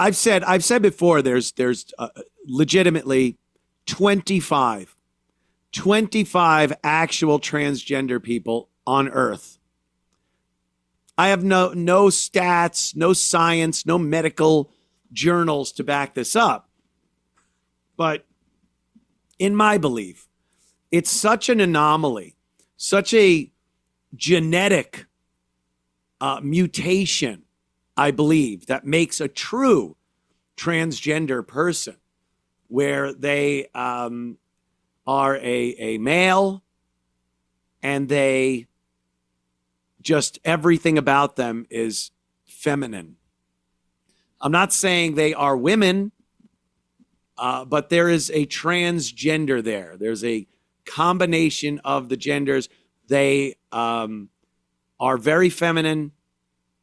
I've said before, there's legitimately 25 actual transgender people on Earth. I have no stats, no science, no medical journals to back this up. But in my belief, it's such an anomaly, such a genetic mutation, I believe, that makes a true transgender person, where they are a male and they just everything about them is feminine. I'm not saying they are women, but there is a transgender there. There's a combination of the genders. They are very feminine,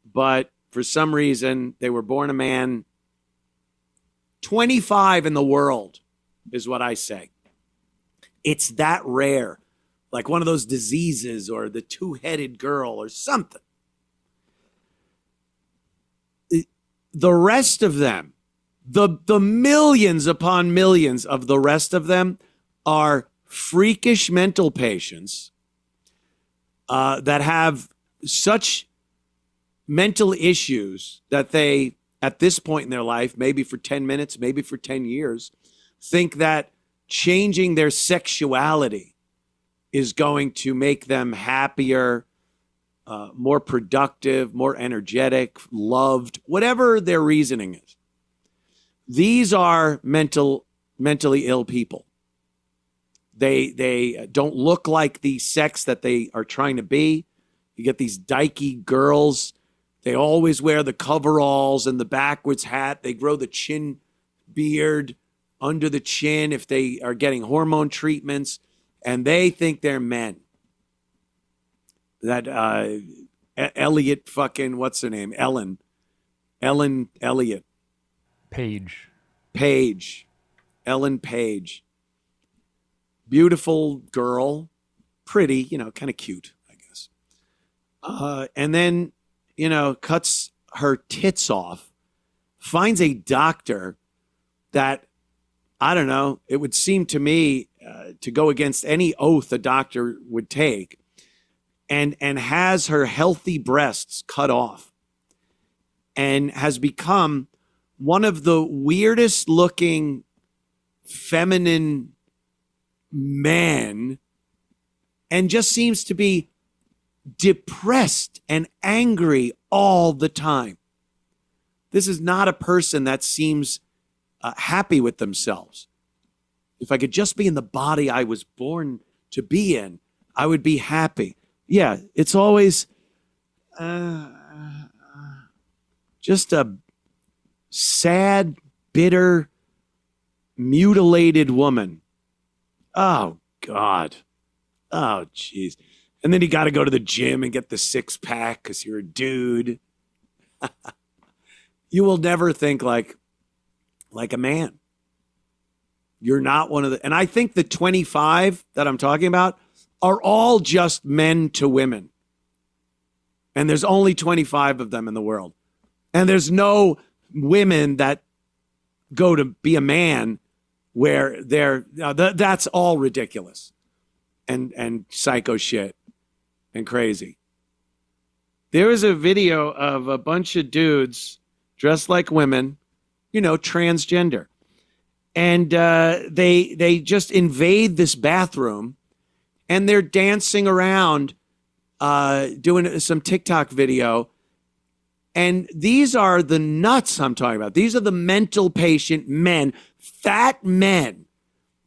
but for some reason they were born a man. 25 in the world is what I say. It's that rare, like one of those diseases or the two-headed girl or something. The rest of them, the millions upon millions of the rest of them are freakish mental patients that have such mental issues that they, at this point in their life, maybe for 10 minutes, maybe for 10 years, think that changing their sexuality is going to make them happier, more productive, more energetic, loved, whatever their reasoning is. These are mentally ill people. They don't look like the sex that they are trying to be. You get these dykey girls. They always wear the coveralls and the backwards hat. They grow the chin beard under the chin if they are getting hormone treatments, and they think they're men. That Eliot fucking, what's her name? Ellen Eliot. Page. Ellen Page. Beautiful girl. Pretty, kind of cute, I guess. And then, cuts her tits off, finds a doctor that, I don't know, it would seem to me to go against any oath a doctor would take, and has her healthy breasts cut off, and has become one of the weirdest looking feminine men, and just seems to be depressed and angry all the time. This is not a person that seems happy with themselves. If I could just be in the body I was born to be in, I would be happy. Yeah, it's always just a sad, bitter, mutilated woman. Oh, God. Oh, jeez. And then you got to go to the gym and get the six-pack because you're a dude. You will never think like a man. You're not one of the... And I think the 25 that I'm talking about are all just men to women. And there's only 25 of them in the world. And there's no women that go to be a man where they're... that's all ridiculous. And psycho shit. And crazy. There is a video of a bunch of dudes dressed like women, transgender. And they just invade this bathroom and they're dancing around, doing some TikTok video. And these are the nuts I'm talking about. These are the mental patient men, fat men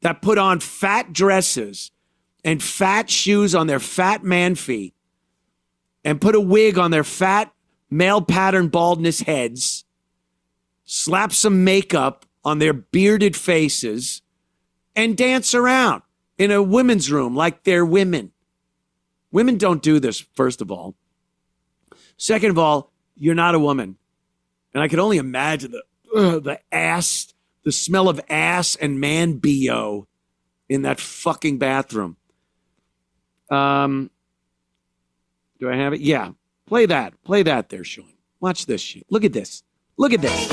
that put on fat dresses and fat shoes on their fat man feet and put a wig on their fat male pattern baldness heads, slap some makeup on their bearded faces, and dance around in a women's room like they're women. Women don't do this, first of all. Second of all, you're not a woman. And I can only imagine the ass, the smell of ass and man BO in that fucking bathroom. Do I have it? Yeah. Play that. Play that there, Sean. Watch this shit. Look at this. Look at this.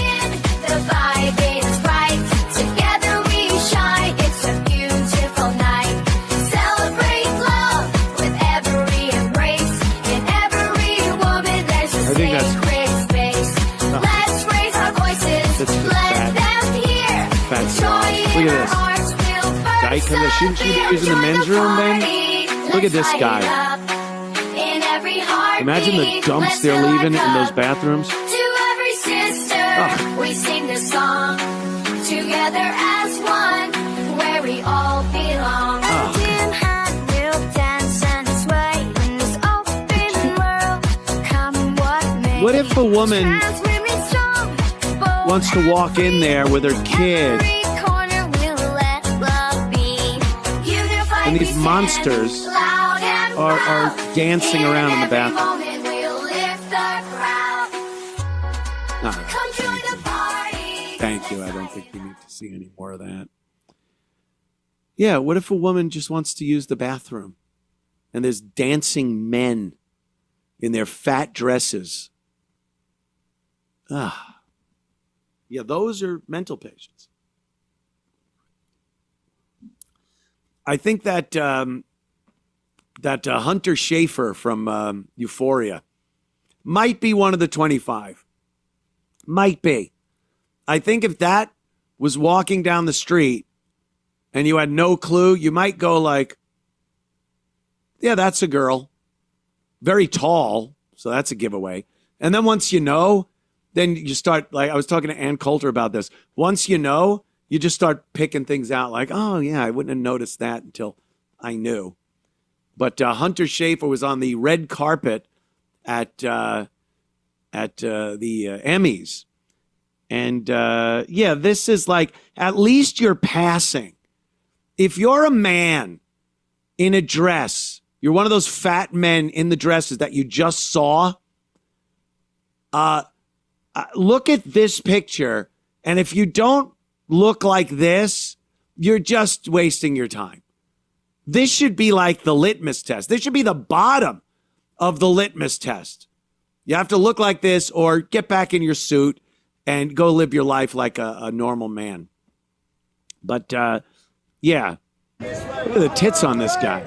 at this. Guy comes out. Shouldn't you be using the men's room then? Look at this guy. Imagine the dumps they're leaving in those bathrooms. We sing this song together as one, where we all belong. What if a woman wants to walk in there with her kid and these monsters are dancing around in the bathroom? Thank you. I don't think we need to see any more of that. Yeah, what if a woman just wants to use the bathroom and there's dancing men in their fat dresses? Yeah, those are mental patients. I think that Hunter Schafer from Euphoria might be one of the 25. Might be. I think if that was walking down the street and you had no clue, you might go like, yeah, that's a girl. Very tall, so that's a giveaway. And then once you know, then you start, like I was talking to Ann Coulter about this. Once you know, you just start picking things out like, oh, yeah, I wouldn't have noticed that until I knew. But Hunter Schafer was on the red carpet at the Emmys. And, yeah, this is like, at least you're passing. If you're a man in a dress, you're one of those fat men in the dresses that you just saw, look at this picture. And if you don't look like this, you're just wasting your time. This should be like the litmus test. This should be the bottom of the litmus test. You have to look like this or get back in your suit and go live your life like a normal man. But, yeah. Look at the tits on this guy.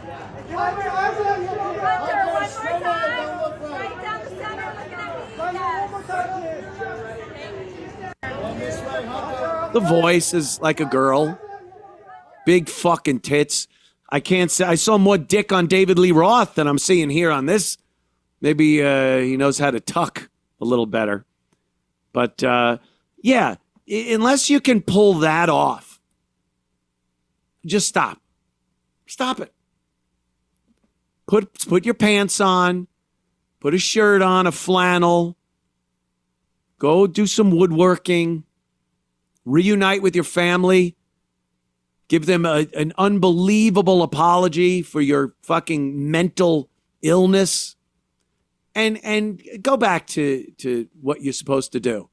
The voice is like a girl. Big fucking tits. I can't say. I saw more dick on David Lee Roth than I'm seeing here on this. Maybe he knows how to tuck a little better. But, yeah, unless you can pull that off, just stop. Stop it. Put your pants on. Put a shirt on, a flannel. Go do some woodworking. Reunite with your family. Give them an unbelievable apology for your fucking mental illness. And go back to what you're supposed to do.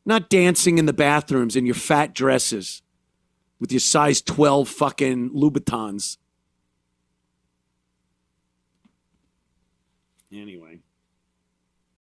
Not dancing in the bathrooms in your fat dresses with your size 12 fucking Louboutins. Anyway.